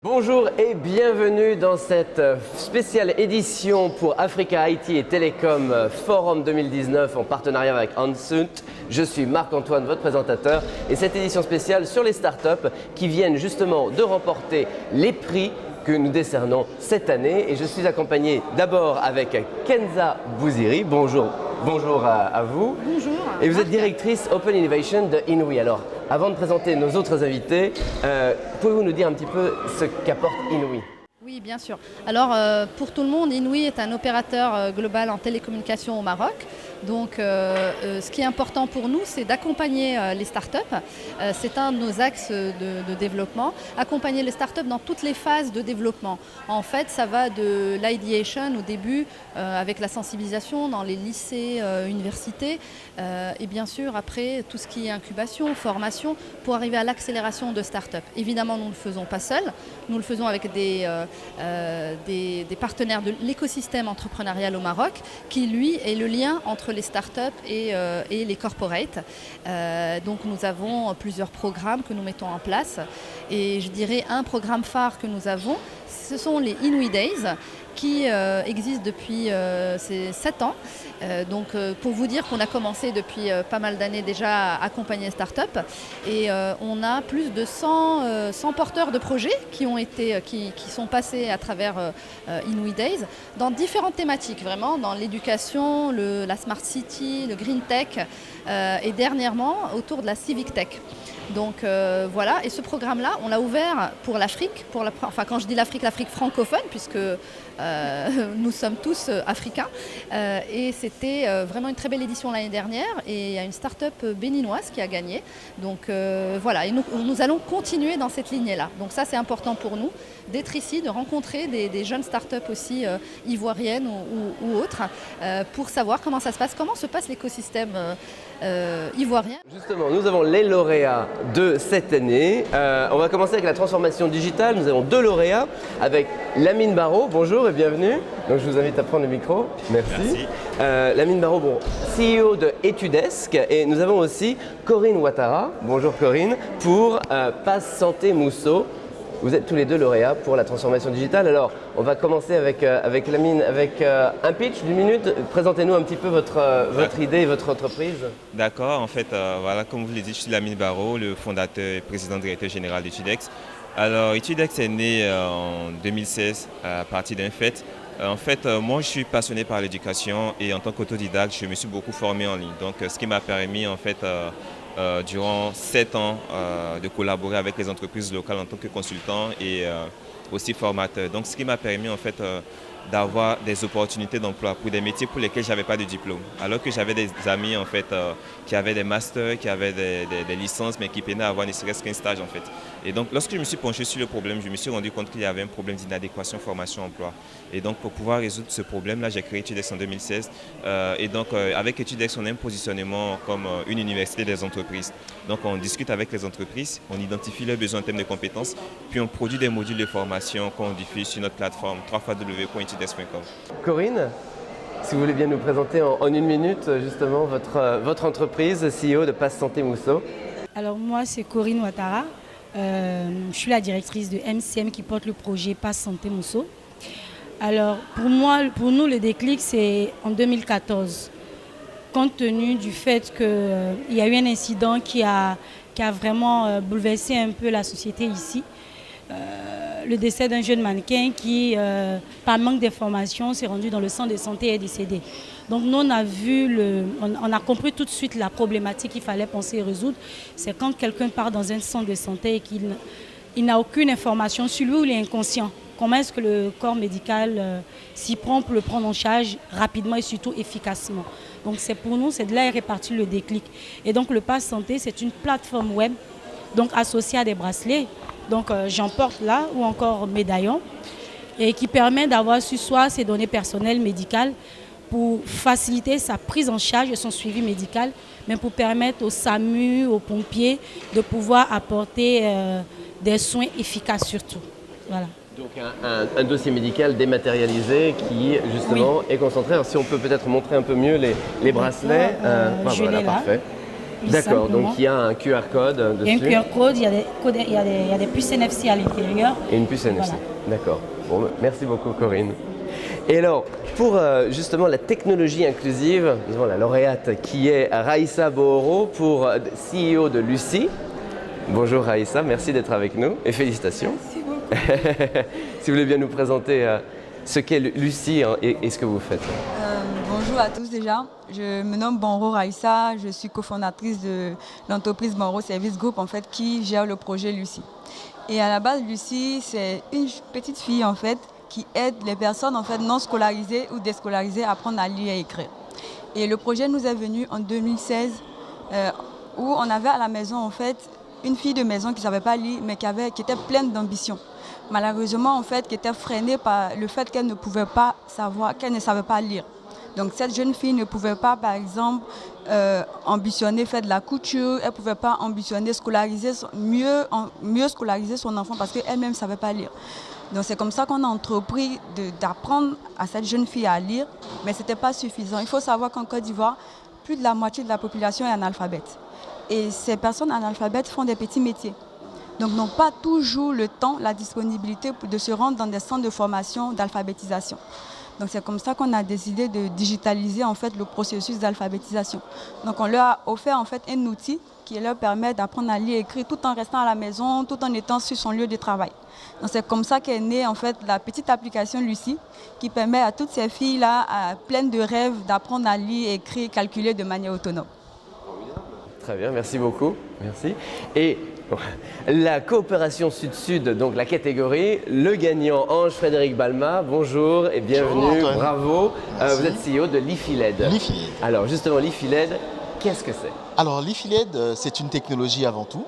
Bonjour et bienvenue dans cette spéciale édition pour Africa IT et Télécom Forum 2019 en partenariat avec Ansunt. Je suis Marc-Antoine, votre présentateur, et cette édition spéciale sur les startups qui viennent justement de remporter les prix que nous décernons cette année. Et je suis accompagné d'abord avec Kenza Bouziri. Bonjour. Bonjour à vous. Bonjour. Et vous êtes directrice Open Innovation de Inouï. Alors, avant de présenter nos autres invités, pouvez-vous nous dire un petit peu ce qu'apporte Inouï ? Oui, bien sûr. Alors, pour tout le monde, Inouï est un opérateur global en télécommunications au Maroc. Donc, ce qui est important pour nous, c'est d'accompagner les startups. C'est un de nos axes de développement. Accompagner les startups dans toutes les phases de développement. En fait, ça va de l'ideation au début, avec la sensibilisation dans les lycées, universités. Et bien sûr, après, tout ce qui est incubation, formation, pour arriver à l'accélération de startups. Évidemment, nous ne le faisons pas seuls. Nous le faisons avec des partenaires de l'écosystème entrepreneurial au Maroc, qui lui est le lien entre les startups et les corporates. Donc nous avons plusieurs programmes que nous mettons en place, et je dirais un programme phare que nous avons, ce sont les Inouï Days, qui existe depuis ces 7 ans. Donc pour vous dire qu'on a commencé depuis pas mal d'années déjà à accompagner les startups, et on a plus de 100 porteurs de projets qui sont passés à travers Inouï Days dans différentes thématiques, vraiment dans l'éducation, la Smart City, le Green Tech, et dernièrement autour de la Civic Tech. Donc voilà, et ce programme-là, on l'a ouvert pour l'Afrique, quand je dis l'Afrique francophone, puisque nous sommes tous africains, et c'était vraiment une très belle édition l'année dernière, et il y a une start-up béninoise qui a gagné. Donc voilà, et nous allons continuer dans cette lignée-là. Donc ça, c'est important pour nous d'être ici, de rencontrer des jeunes start-up aussi ivoiriennes ou autres, pour savoir comment ça se passe, comment se passe l'écosystème ivoirien. Justement, nous avons les lauréats de cette année. On va commencer avec la transformation digitale. Nous avons 2 lauréats avec Lamine Barraud. Bonjour et bienvenue. Donc je vous invite à prendre le micro. Merci. Lamine Barraud, CEO de Etudesk. Et nous avons aussi Corinne Ouattara. Bonjour Corinne, pour Pass Santé Mousso. Vous êtes tous les 2 lauréats pour la transformation digitale. Alors, on va commencer avec Lamine, avec un pitch d'une minute. Présentez-nous un petit peu votre idée et votre entreprise. D'accord, en fait, voilà, comme vous l'avez dit, je suis Lamine Barraud, le fondateur et président directeur général d'Etudex. Alors, Etudex est né en 2016 à partir d'un fait. En fait, moi, je suis passionné par l'éducation, et en tant qu'autodidacte, je me suis beaucoup formé en ligne. Donc, ce qui m'a permis, en fait, durant 7 ans de collaborer avec les entreprises locales en tant que consultant et aussi formateur. Donc, ce qui m'a permis en fait d'avoir des opportunités d'emploi pour des métiers pour lesquels je n'avais pas de diplôme. Alors que j'avais des amis en fait qui avaient des masters, qui avaient des licences, mais qui peinaient à avoir ne serait-ce qu'un stage en fait. Et donc, lorsque je me suis penché sur le problème, je me suis rendu compte qu'il y avait un problème d'inadéquation formation-emploi. Et donc, pour pouvoir résoudre ce problème-là, j'ai créé Etudex en 2016. Et donc, avec Etudex, on a un positionnement comme une université des entreprises. Donc, on discute avec les entreprises, on identifie leurs besoins en termes de compétences, puis on produit des modules de formation qu'on diffuse sur notre plateforme www.etudex.com. Corinne, si vous voulez bien nous présenter en une minute justement votre entreprise, CEO de Pass Santé Mousso. Alors moi, c'est Corinne Ouattara. Je suis la directrice de MCM qui porte le projet Pass Santé Mousso. Alors pour nous, le déclic, c'est en 2014. Compte tenu du fait qu'il y a eu un incident qui a vraiment bouleversé un peu la société ici. Le décès d'un jeune mannequin qui, par manque d'information, s'est rendu dans le centre de santé et est décédé. Donc nous, on a compris tout de suite la problématique qu'il fallait penser et résoudre. C'est quand quelqu'un part dans un centre de santé et qu'il n'a aucune information sur lui ou il est inconscient. Comment est-ce que le corps médical s'y prend pour le prendre en charge rapidement et surtout efficacement. Donc c'est pour nous, c'est de là est réparti le déclic. Et donc le Pass Santé, c'est une plateforme web donc associée à des bracelets. Donc j'emporte là ou encore médaillon, et qui permet d'avoir sur soi ses données personnelles médicales pour faciliter sa prise en charge et son suivi médical, mais pour permettre aux SAMU, aux pompiers de pouvoir apporter des soins efficaces surtout. Voilà. Donc un dossier médical dématérialisé qui justement est concentré. Alors si on peut peut-être montrer un peu mieux les bracelets. Je l'ai là. Parfait. plus D'accord, simplement. donc il y a un QR code Il y a un dessus QR code, il y a des puces NFC à l'intérieur. et une puce NFC. Voilà. D'accord. Bon, merci beaucoup Corinne. Et alors, pour justement la technologie inclusive, nous avons la lauréate qui est Raïssa Bohoro, pour CEO de Lucie. Bonjour Raïssa, merci d'être avec nous et félicitations. Merci beaucoup. Si vous voulez bien nous présenter ce qu'est Lucie et ce que vous faites. Bonjour à tous déjà. Je me nomme Bonro Raïssa, je suis cofondatrice de l'entreprise Bonro Service Group en fait, qui gère le projet Lucie. Et à la base, Lucie, c'est une petite fille en fait qui aide les personnes en fait non scolarisées ou déscolarisées à apprendre à lire et écrire. Et le projet nous est venu en 2016 où on avait à la maison en fait une fille de maison qui ne savait pas lire mais qui était pleine d'ambition. Malheureusement en fait qui était freinée par le fait qu'elle ne pouvait pas savoir, qu'elle ne savait pas lire. Donc cette jeune fille ne pouvait pas par exemple ambitionner faire de la couture, elle ne pouvait pas ambitionner mieux scolariser son enfant parce qu'elle-même ne savait pas lire. Donc c'est comme ça qu'on a entrepris d'apprendre à cette jeune fille à lire, mais ce n'était pas suffisant. Il faut savoir qu'en Côte d'Ivoire, plus de la moitié de la population est analphabète. Et ces personnes analphabètes font des petits métiers. Donc n'ont pas toujours le temps, la disponibilité de se rendre dans des centres de formation d'alphabétisation. Donc c'est comme ça qu'on a décidé de digitaliser en fait le processus d'alphabétisation. Donc on leur a offert en fait un outil qui leur permet d'apprendre à lire et écrire tout en restant à la maison, tout en étant sur son lieu de travail. Donc c'est comme ça qu'est née en fait la petite application Lucie qui permet à toutes ces filles-là pleines de rêves d'apprendre à lire, écrire, calculer de manière autonome. Très bien, merci beaucoup. Merci. Et la coopération Sud-Sud, donc la catégorie, le gagnant Ange-Frédéric Balma, bonjour et bienvenue, Bonjour, bravo. Merci. Vous êtes CEO de l'IFILED. L'IFILED. Alors justement, l'IFILED, qu'est-ce que c'est? Alors l'IFILED, c'est une technologie avant tout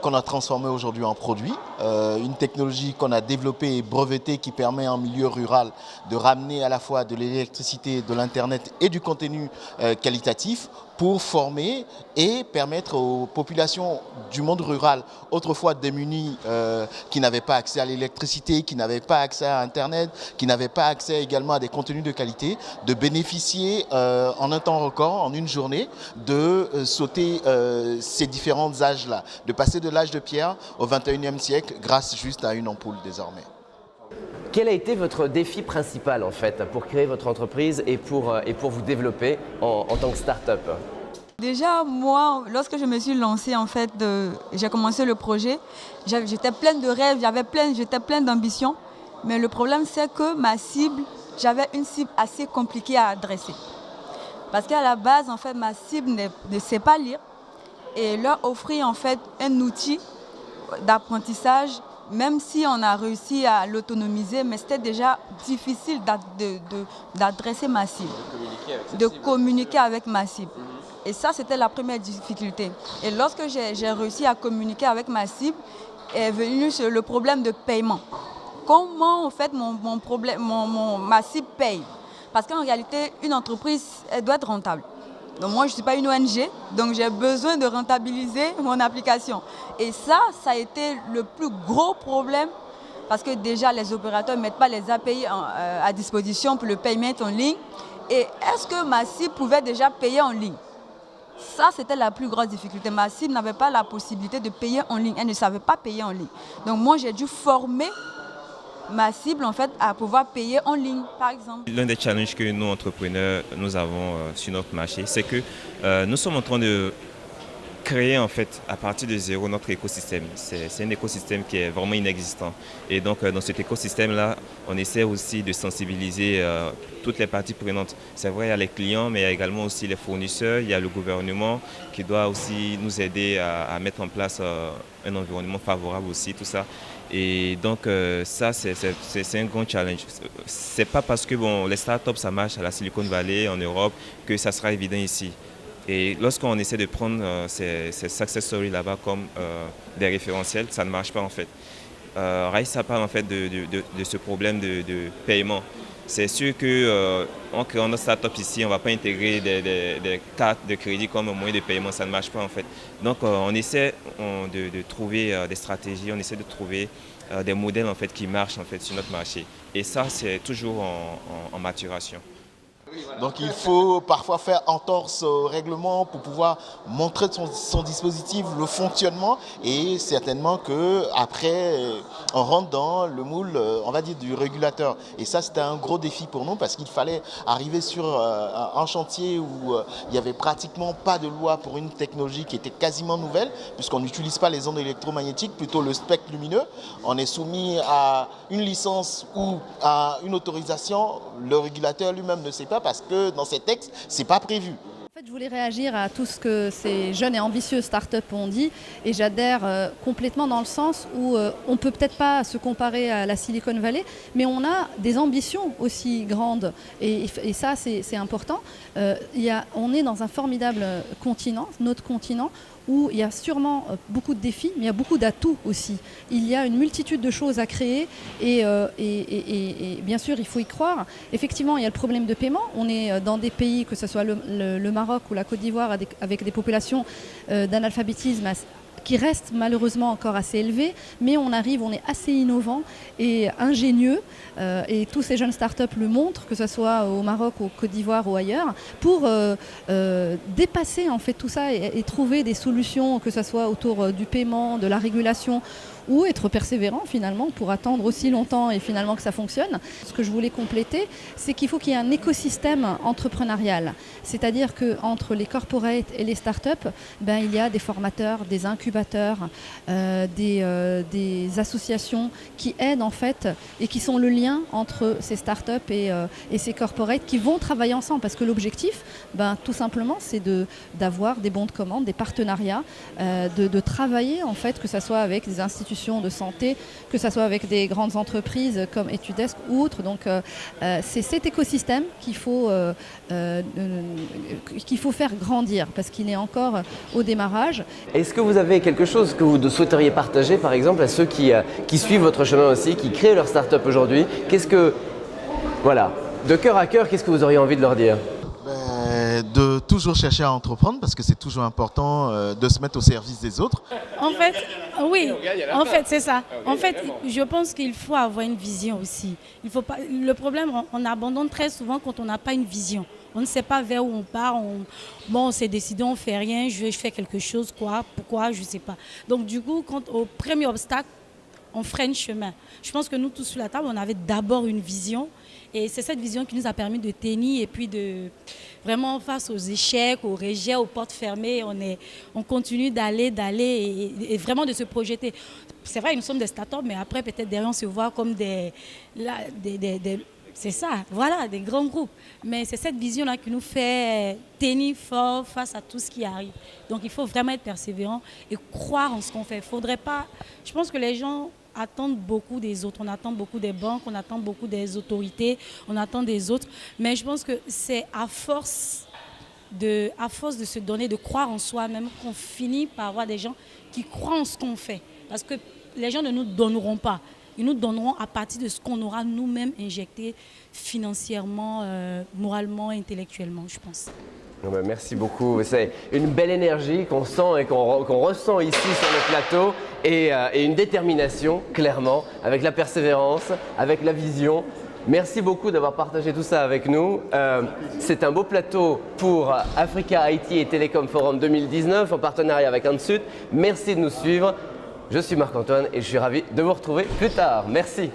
qu'on a transformée aujourd'hui en produit. Une technologie qu'on a développée et brevetée qui permet en milieu rural de ramener à la fois de l'électricité, de l'internet et du contenu qualitatif pour former et permettre aux populations du monde rural, autrefois démunies, qui n'avaient pas accès à l'électricité, qui n'avaient pas accès à Internet, qui n'avaient pas accès également à des contenus de qualité, de bénéficier en un temps record, en une journée, de sauter ces différents âges-là, de passer de l'âge de pierre au 21e siècle grâce juste à une ampoule désormais. Quel a été votre défi principal en fait pour créer votre entreprise et pour vous développer en tant que start-up? Déjà, moi, lorsque je me suis lancée, en fait, j'ai commencé le projet, j'étais pleine de rêves, j'étais pleine d'ambition. Mais le problème, c'est que j'avais une cible assez compliquée à adresser. Parce qu'à la base, en fait, ma cible ne sait pas lire. Et leur offrir, en fait, un outil d'apprentissage, même si on a réussi à l'autonomiser, mais c'était déjà difficile d'adresser ma cible, de communiquer avec ma cible. Et ça, c'était la première difficulté. Et lorsque j'ai réussi à communiquer avec ma cible, est venu le problème de paiement. Comment, en fait, ma cible paye? Parce qu'en réalité, une entreprise, elle doit être rentable. Donc moi, je ne suis pas une ONG, donc j'ai besoin de rentabiliser mon application. Et ça a été le plus gros problème parce que déjà, les opérateurs ne mettent pas les API à disposition pour le paiement en ligne. Et est-ce que ma cible pouvait déjà payer en ligne? Ça, c'était la plus grosse difficulté. Ma cible n'avait pas la possibilité de payer en ligne. Elle ne savait pas payer en ligne. Donc moi, j'ai dû former ma cible en fait à pouvoir payer en ligne, par exemple. L'un des challenges que nous, entrepreneurs, nous avons sur notre marché, c'est que nous sommes en train de créer en fait à partir de zéro notre écosystème. C'est un écosystème qui est vraiment inexistant. Et donc dans cet écosystème-là, on essaie aussi de sensibiliser toutes les parties prenantes. C'est vrai, il y a les clients, mais il y a également aussi les fournisseurs, il y a le gouvernement qui doit aussi nous aider à mettre en place un environnement favorable aussi, tout ça. Et donc ça, c'est un grand challenge. C'est pas parce que les startups, ça marche à la Silicon Valley, en Europe, que ça sera évident ici. Et lorsqu'on essaie de prendre ces success stories là-bas comme des référentiels, ça ne marche pas en fait. Raïssa parle en fait de ce problème de paiement. C'est sûr qu'en créant notre startup ici, on ne va pas intégrer des cartes de crédit comme moyen de paiement, ça ne marche pas en fait. Donc on essaie de trouver des stratégies, on essaie de trouver des modèles en fait, qui marchent en fait, sur notre marché. Et ça, c'est toujours en maturation. Donc il faut parfois faire entorse au règlement pour pouvoir montrer son dispositif, le fonctionnement, et certainement qu'après on rentre dans le moule, on va dire, du régulateur. Et ça, c'était un gros défi pour nous parce qu'il fallait arriver sur un chantier où il n'y avait pratiquement pas de loi pour une technologie qui était quasiment nouvelle, puisqu'on n'utilise pas les ondes électromagnétiques, plutôt le spectre lumineux. On est soumis à une licence ou à une autorisation. Le régulateur lui-même ne sait pas parce que dans ces textes, ce n'est pas prévu. En fait, je voulais réagir à tout ce que ces jeunes et ambitieux startups ont dit, et j'adhère complètement dans le sens où on ne peut peut-être pas se comparer à la Silicon Valley, mais on a des ambitions aussi grandes, et ça c'est important. On est dans un formidable continent, notre continent, où il y a sûrement beaucoup de défis, mais il y a beaucoup d'atouts aussi. Il y a une multitude de choses à créer et bien sûr, il faut y croire. Effectivement, il y a le problème de paiement. On est dans des pays, que ce soit le Maroc ou la Côte d'Ivoire, avec des populations d'analphabétisme qui reste malheureusement encore assez élevé, mais on est assez innovant et ingénieux, et tous ces jeunes startups le montrent, que ce soit au Maroc, au Côte d'Ivoire ou ailleurs, pour dépasser en fait tout ça et trouver des solutions, que ce soit autour du paiement, de la régulation, ou être persévérant finalement pour attendre aussi longtemps et finalement que ça fonctionne. Ce que je voulais compléter, c'est qu'il faut qu'il y ait un écosystème entrepreneurial. C'est-à-dire qu'entre les corporates et les startups, il y a des formateurs, des incubateurs, des associations qui aident en fait et qui sont le lien entre ces startups et ces corporates qui vont travailler ensemble. Parce que l'objectif, tout simplement, c'est d'avoir des bons de commande, des partenariats, de travailler en fait, que ce soit avec des institutions de santé, que ce soit avec des grandes entreprises comme Etudesk ou autres. Donc c'est cet écosystème qu'il faut faire grandir parce qu'il est encore au démarrage. Est-ce que vous avez quelque chose que vous souhaiteriez partager par exemple à ceux qui suivent votre chemin aussi, qui créent leur start-up aujourd'hui? De cœur à cœur, qu'est-ce que vous auriez envie de leur dire? De toujours chercher à entreprendre parce que c'est toujours important de se mettre au service des autres. En fait, oui, en fait c'est ça. En fait, je pense qu'il faut avoir une vision aussi. Il faut pas. Le problème, on abandonne très souvent quand on n'a pas une vision. On ne sait pas vers où on part. On s'est décidé, on ne fait rien, je fais quelque chose, quoi, pourquoi, je ne sais pas. Donc du coup, au premier obstacle, on freine chemin. Je pense que nous tous sur la table, on avait d'abord une vision. Et c'est cette vision qui nous a permis de tenir et puis de vraiment face aux échecs, aux rejets, aux portes fermées, on continue d'aller et vraiment de se projeter. C'est vrai, nous sommes des startups, mais après peut-être derrière on se voit comme c'est ça, voilà, des grands groupes. Mais c'est cette vision-là qui nous fait tenir fort face à tout ce qui arrive. Donc il faut vraiment être persévérant et croire en ce qu'on fait. Faudrait pas. Je pense que les gens attendent beaucoup des autres. On attend beaucoup des banques, on attend beaucoup des autorités, on attend des autres. Mais je pense que c'est à force de se donner, de croire en soi-même, qu'on finit par avoir des gens qui croient en ce qu'on fait. Parce que les gens ne nous donneront pas. Ils nous donneront à partir de ce qu'on aura nous-mêmes injecté financièrement, moralement, intellectuellement, je pense. Merci beaucoup. C'est une belle énergie qu'on sent et qu'on ressent ici sur le plateau et une détermination, clairement, avec la persévérance, avec la vision. Merci beaucoup d'avoir partagé tout ça avec nous. C'est un beau plateau pour Africa IT et Télécom Forum 2019 en partenariat avec Ansud. Merci de nous suivre. Je suis Marc-Antoine et je suis ravi de vous retrouver plus tard. Merci.